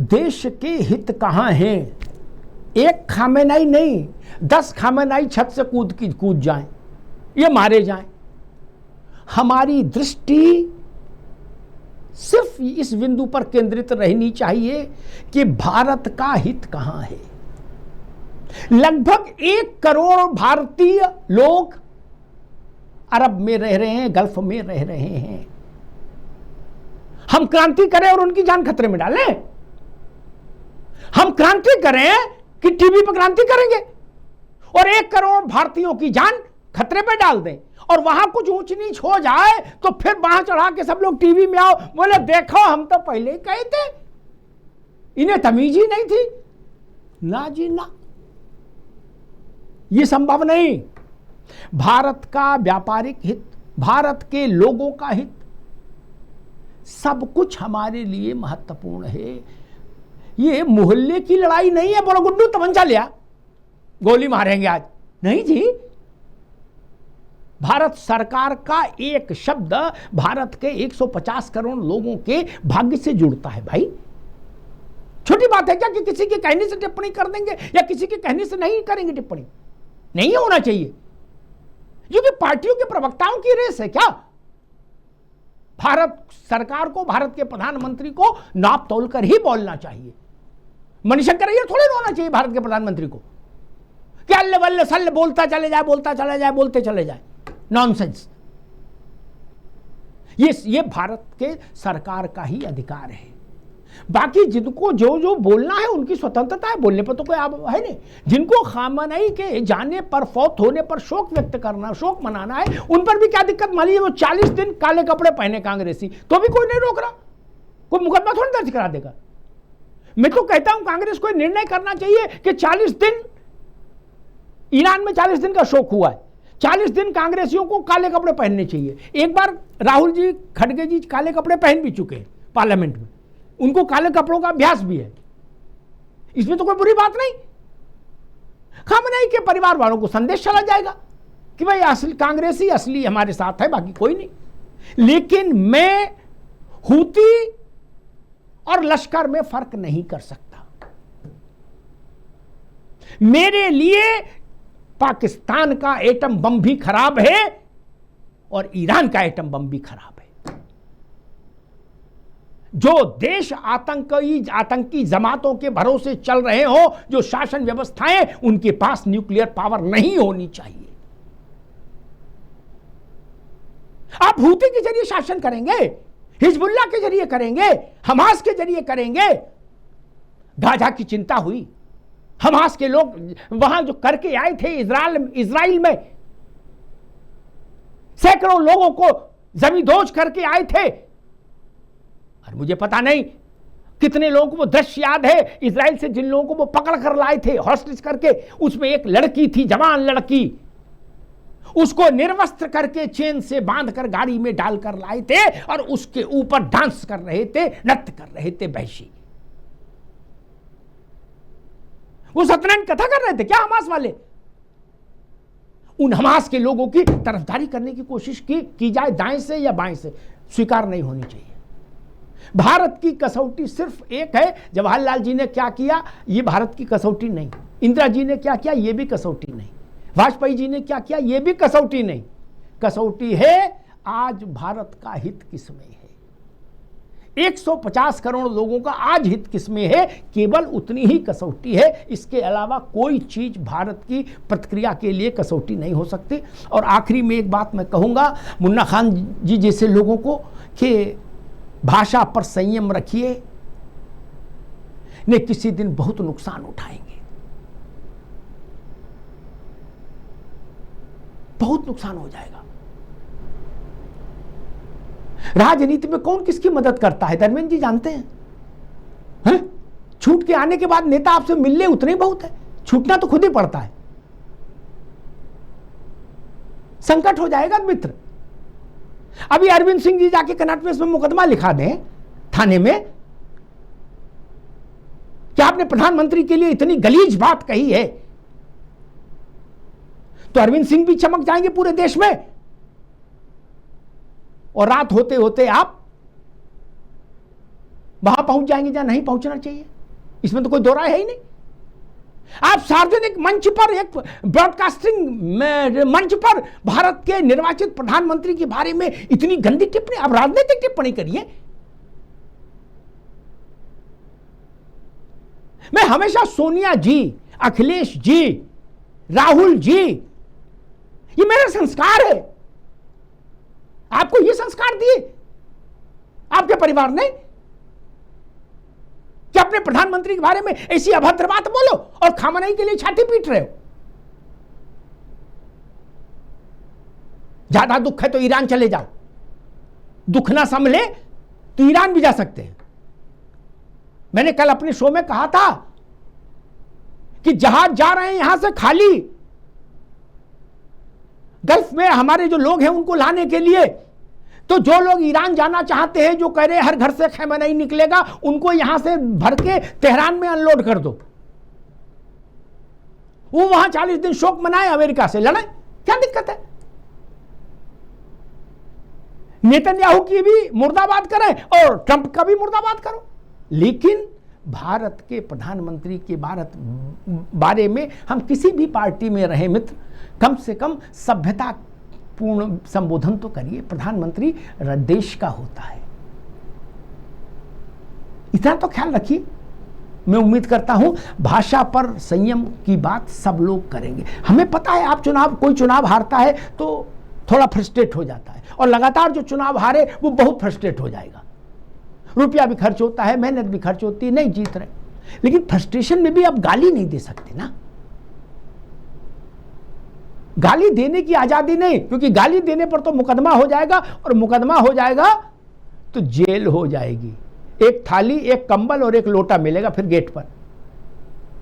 देश के हित कहां हैं? एक खामेनाई नहीं, 10 खामेनाई छत से कूद जाएं, ये मारे जाएं। हमारी दृष्टि सिर्फ इस बिंदु पर केंद्रित रहनी चाहिए कि भारत का हित कहां है। लगभग 1 करोड़ भारतीय लोग अरब में रह रहे हैं, गल्फ में रह रहे हैं। हम क्रांति करें और उनकी जान खतरे में डालें? हम क्रांति करें कि टीवी पर क्रांति करेंगे और 1 करोड़ भारतीयों की जान खतरे में डाल दें, और वहां कुछ ऊंच नीच हो जाए तो फिर बांह चढ़ा के सब लोग टीवी में आओ बोले देखो हम तो पहले ही कहे थे, इन्हें तमीज ही नहीं थी। ना जी ना, ये संभव नहीं। भारत का व्यापारिक हित, भारत के लोगों का हित, सब कुछ हमारे लिए महत्वपूर्ण है। ये मोहल्ले की लड़ाई नहीं है, बोलो गुड्डू तमंचा लिया गोली मारेंगे आज, नहीं जी। भारत सरकार का एक शब्द भारत के 150 करोड़ लोगों के भाग्य से जुड़ता है भाई। छोटी बात है क्या कि किसी के कहने से टिप्पणी कर देंगे या किसी के कहने से नहीं करेंगे टिप्पणी? नहीं होना चाहिए, क्योंकि पार्टियों के प्रवक्ताओं की रेस है क्या? भारत सरकार को, भारत के प्रधानमंत्री को नाप तोल कर ही बोलना चाहिए। मणिशंकर अय्यर थोड़े होना चाहिए भारत के प्रधानमंत्री को कि अल्ले वल्ले सल्ले बोलता चले जाए, बोलता चले जाए, बोलते चले जाए। नॉनसेंस। ये भारत के सरकार का ही अधिकार है। बाकी जिनको जो जो बोलना है उनकी स्वतंत्रता है, बोलने पर तो कोई है नहीं। जिनको खामनेई के जाने पर, फौत होने पर शोक व्यक्त करना, शोक मनाना है, उन पर भी क्या दिक्कत? मान लीजिए वो 40 दिन काले कपड़े पहने कांग्रेसी, तो भी कोई नहीं रोक रहा, कोई मुकदमा थोड़ी दर्ज करा देगा। मैं तो कहता हूं कांग्रेस को निर्णय करना चाहिए कि 40 दिन ईरान में 40 दिन का शोक हुआ है, 40 दिन कांग्रेसियों को काले कपड़े पहनने चाहिए। एक बार राहुल जी, खड़गे जी काले कपड़े पहन भी चुके हैं पार्लियामेंट में, उनको काले कपड़ों का अभ्यास भी है, इसमें तो कोई बुरी बात नहीं। खामनेई के परिवार वालों को संदेश चला जाएगा कि भाई असली कांग्रेसी असली हमारे साथ है, बाकी कोई नहीं। लेकिन मैं हूती और लश्कर में फर्क नहीं कर सकता। मेरे लिए पाकिस्तान का एटम बम भी खराब है और ईरान का एटम बम भी खराब है। जो देश आतंकी जमातों के भरोसे चल रहे हो, जो शासन व्यवस्थाएं, उनके पास न्यूक्लियर पावर नहीं होनी चाहिए। आप हूती के जरिए शासन करेंगे, हिजबुल्लाह के जरिए करेंगे, हमास के जरिए करेंगे। गाजा की चिंता हुई, हमास के लोग वहां जो करके आए थे इजराइल में, सैकड़ों लोगों को जमींदोज करके आए थे। और मुझे पता नहीं कितने लोगों को वो दृश्य याद है, इजराइल से जिन लोगों को वो पकड़ कर लाए थे हॉस्टेज करके, उसमें एक लड़की थी, जवान लड़की, उसको निर्वस्त्र करके चेन से बांधकर गाड़ी में डालकर लाए थे और उसके ऊपर डांस कर रहे थे, नृत्य कर रहे थे वैशी। वो सत्यनारायण कथा कर रहे थे क्या हमास वाले? उन हमास के लोगों की तरफदारी करने की कोशिश की जाए दाएं से या बाएं से, स्वीकार नहीं होनी चाहिए। भारत की कसौटी सिर्फ एक है, जवाहरलाल जी ने क्या किया ये भारत की कसौटी नहीं, इंदिरा जी ने क्या किया ये भी कसौटी नहीं, वाजपेयी जी ने क्या किया ये भी कसौटी नहीं। कसौटी है आज भारत का हित किसमें है, 150 करोड़ लोगों का आज हित किसमें है, केवल उतनी ही कसौटी है। इसके अलावा कोई चीज भारत की प्रतिक्रिया के लिए कसौटी नहीं हो सकती। और आखिरी में एक बात मैं कहूंगा मुन्ना खान जी जैसे लोगों को कि भाषा पर संयम रखिए, ने किसी दिन बहुत नुकसान उठाएंगे, बहुत नुकसान हो जाएगा। राजनीति में कौन किसकी मदद करता है धर्मेंद्र जी जानते हैं? छूट के आने के बाद नेता आपसे मिल ले उतने बहुत है, छूटना तो खुद ही पड़ता है। संकट हो जाएगा मित्र। अभी अरविंद सिंह जी जाके कनॉट प्लेस में मुकदमा लिखा दें थाने में कि आपने प्रधानमंत्री के लिए इतनी गलीज बात कही है, तो अरविंद सिंह भी चमक जाएंगे पूरे देश में, और रात होते होते आप वहां पहुंच जाएंगे जहां नहीं पहुंचना चाहिए, इसमें तो कोई दो राय है ही नहीं। आप सार्वजनिक मंच पर, एक ब्रॉडकास्टिंग मंच पर भारत के निर्वाचित प्रधानमंत्री के बारे में इतनी गंदी टिप्पणी, आप राजनीतिक टिप्पणी करिए। मैं हमेशा सोनिया जी, अखिलेश जी, राहुल जी, ये मेरा संस्कार है। आपको ये संस्कार दिए आपके परिवार ने कि अपने प्रधानमंत्री के बारे में ऐसी अभद्र बात बोलो और खामनेई के लिए छाती पीट रहे हो। ज्यादा दुख है तो ईरान चले जाओ, दुख ना संभले तो ईरान भी जा सकते हैं। मैंने कल अपने शो में कहा था कि जहाज जा रहे हैं यहां से खाली, गल्फ में हमारे जो लोग हैं उनको लाने के लिए, तो जो लोग ईरान जाना चाहते हैं, जो कह रहे हैं हर घर से खैमनई निकलेगा, उनको यहां से भर के तेहरान में अनलोड कर दो। वो वहां 40 दिन शोक मनाए, अमेरिका से लड़े, क्या दिक्कत है? नेतन्याहू की भी मुर्दाबाद करें और ट्रंप का भी मुर्दाबाद करो, लेकिन भारत के प्रधानमंत्री के बारे में हम किसी भी पार्टी में रहे मित्र, कम से कम सभ्यता पूर्ण संबोधन तो करिए। प्रधानमंत्री देश का होता है, इतना तो ख्याल रखिए। मैं उम्मीद करता हूं भाषा पर संयम की बात सब लोग करेंगे। हमें पता है आप कोई चुनाव हारता है तो थोड़ा फ्रस्ट्रेट हो जाता है, और लगातार जो चुनाव हारे वो बहुत फ्रस्ट्रेट हो जाएगा। रुपया भी खर्च होता है, मेहनत भी खर्च होती है, नहीं जीत रहे, लेकिन फ्रस्ट्रेशन में भी आप गाली नहीं दे सकते ना। गाली देने की आजादी नहीं, क्योंकि गाली देने पर तो मुकदमा हो जाएगा, और मुकदमा हो जाएगा तो जेल हो जाएगी। एक थाली, एक कंबल और एक लोटा मिलेगा फिर गेट पर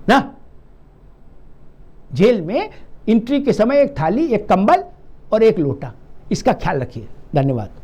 ना। जेल में एंट्री के समय एक थाली, एक कंबल और एक लोटा, इसका ख्याल रखिए। धन्यवाद।